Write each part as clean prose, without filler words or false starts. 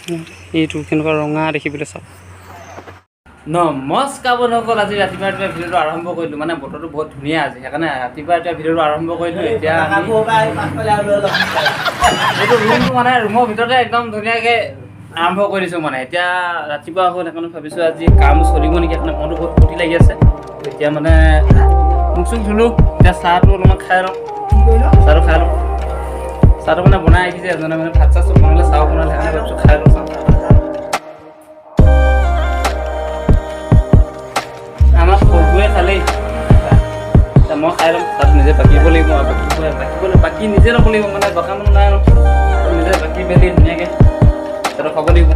এইটো কেনেকুৱা ৰঙা দেখিবলৈ চাওক। নমস্কাৰ বন্ধুসকল, আজি ৰাতিপুৱা ভিডিঅ'টো আৰম্ভ কৰিলোঁ। মানে বতৰটো বহুত ধুনীয়া আজি, সেইকাৰণে ৰাতিপুৱা ভিডিঅ'টো আৰম্ভ কৰিলোঁ। এতিয়া এইটো ৰুমটো মানে ৰুমৰ ভিতৰতে একদম ধুনীয়াকৈ আৰম্ভ কৰি দিছোঁ। মানে এতিয়া ৰাতিপুৱা হ'ল, সেইকাৰণে ভাবিছোঁ আজি কাম চলিব নেকি, সেইকাৰণে মনটো বহুত ফূৰ্তি লাগি আছে। এতিয়া মানে মুখ চুখ ধুলোঁ, এতিয়া চাহটো অলপমান খাই লওঁ। চাহটো খাই লওঁ, চাহটো মানে বনাই আহিছে এজনে, মানে ভাত চাহ চব বনালে, চাহ বনালে, সেইকাৰণে ভাবিছোঁ খাই লওঁ চাহ। আমাৰ সৰুৱে খালেই, মই খাই ল'ম। তাত নিজে বাকিব লাগিব, বাকী নিজে ল'ব লাগিব, মানে দোকান মানুহ নাই ন, নিজে বাকী মেলি ধুনীয়াকৈ তাতে খাব লাগিব।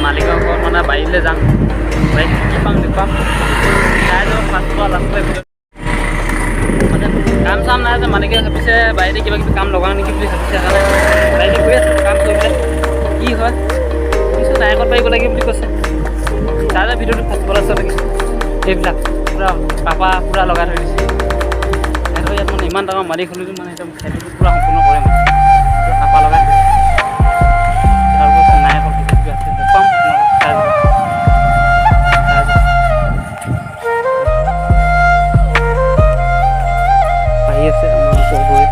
মালিকৰ ঘৰত মানে বাৰীলৈ যাম, বাৰীত কি পাম দেখুৱাম, চাই যাওঁ ফাৰ্ষ্টৰ লাষ্টৰ মানে কাম চাম নাই যে, মালিকে ভাবিছে বাৰীতে কিবা কিবি কাম লগাওঁ নেকি বুলি ভাবিছে, সেইকাৰণে বাৰীতে গৈ আছোঁ কাম কৰিবলৈ। কি হয় কিছু নাৰিকল পাৰিব লাগে বুলি কৈছে, চাই যাওঁ ভিডিঅ'টো ফাৰ্ষ্টৰ লাষ্টৰ লাগে। এইবিলাক পূৰা পাপা পূৰা লগাই থৈ দিছে। সিহঁতৰ ইয়াত মানে ইমান ডাঙৰ মালিক হ'লেও মানে একদম খেতিটো পূৰা সম্পূৰ্ণ কৰে, মানে পাপা লগাই থৈ দিছে। তাৰপিছত নাৰিকল কিবা আছে দেখুৱাম আপোনালোকক, আহি আছে আমাৰ পঢ়ুৱৈ।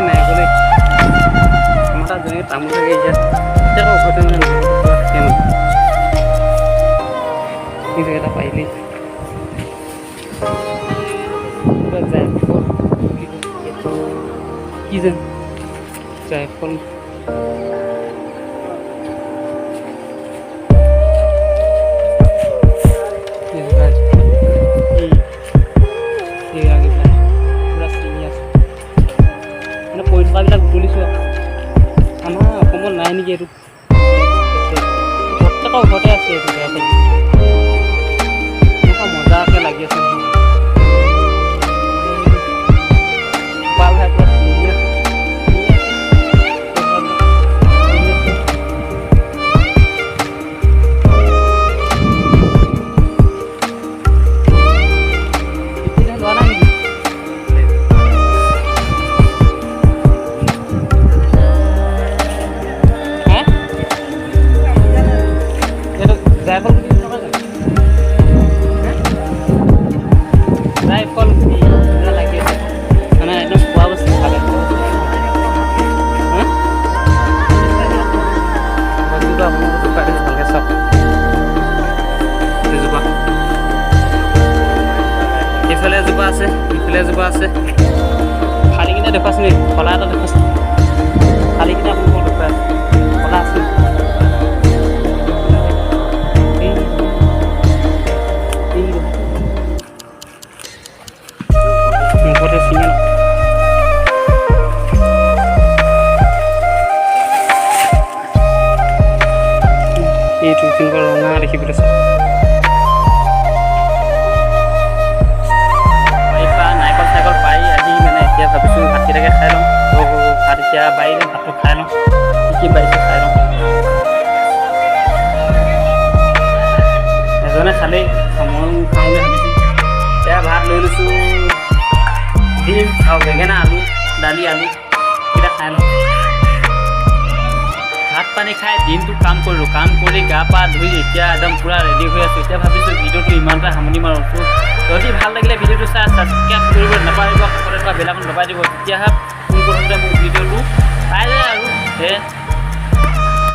নাৰিকলে আমাৰ তাত যেনেকৈ তামোল থাকে, এতিয়া আকৌ ঘৰতে মানে থাকে মানে কি জেগা এটা পাৰিলেই কি যেন জায়ফল মানে পৰি থকাবিলাক তুলিছোঁ। আমাৰ অসমত নাই নেকি এইটো, প্ৰত্যেকৰ ঘৰতে আছে এইটো জায়ফল। এনেকুৱা মজাকৈ লাগি আছে পাল খাই পেলাই ধুনীয়া। লোৱা নাই নেকি জায়ফল গুটি নহয় জানো? জায়ফল গুটি লাগি আছে, মানে একদম খোৱা বস্তু খালে গছজোপা আপোনালোকে জোপা দিছোঁ ভালকৈ চাওক। এজোপা ইফালে এজোপা আছে, ইফালে এজোপা আছে। ফালি কিনে দেখুৱাচোন, নেকি খলা এটা দেখুৱাচোন, ফালি কিনে আপোনালোকক দেখুৱাই আছে, খলা আছে। এইটো কেনেকুৱা ৰঙা দেখিবলৈ চাওক। নাৰিকল চাৰিকল পাৰি আহি মানে এতিয়া ভাবিছোঁ ভাতকেইটাকে খাই লওঁ। ভাত এতিয়া বাৰীলৈ ভাতটো খাই লওঁ, কি বাঢ়িছে খাই লওঁ। এজনে খালেই, ময়ো খাওঁ বুলি ভাবিছোঁ। এতিয়া ভাত লৈ লৈছোঁ, ডিম আৰু বেঙেনা, আলু, দালি, আলু এইকেইটা খাই লওঁ। ভাত পানী খাই দিনটো কাম কৰিলোঁ, কাম কৰি গা পা ধুই এতিয়া একদম পূৰা ৰেডি হৈ আছোঁ। এতিয়া ভাবিছোঁ ভিডিঅ'টো ইমানটা সামৰণি মাৰোঁ। যদি ভাল লাগিলে ভিডিঅ'টো চাই ছাবস্ক্ৰাইব কৰিব নাপাহৰিব, সকলোৰে পৰা বেল আইকন দবাই দিব, তেতিয়াহে পোনপ্ৰথমতে মোৰ ভিডিঅ'টো পাই যায় আৰু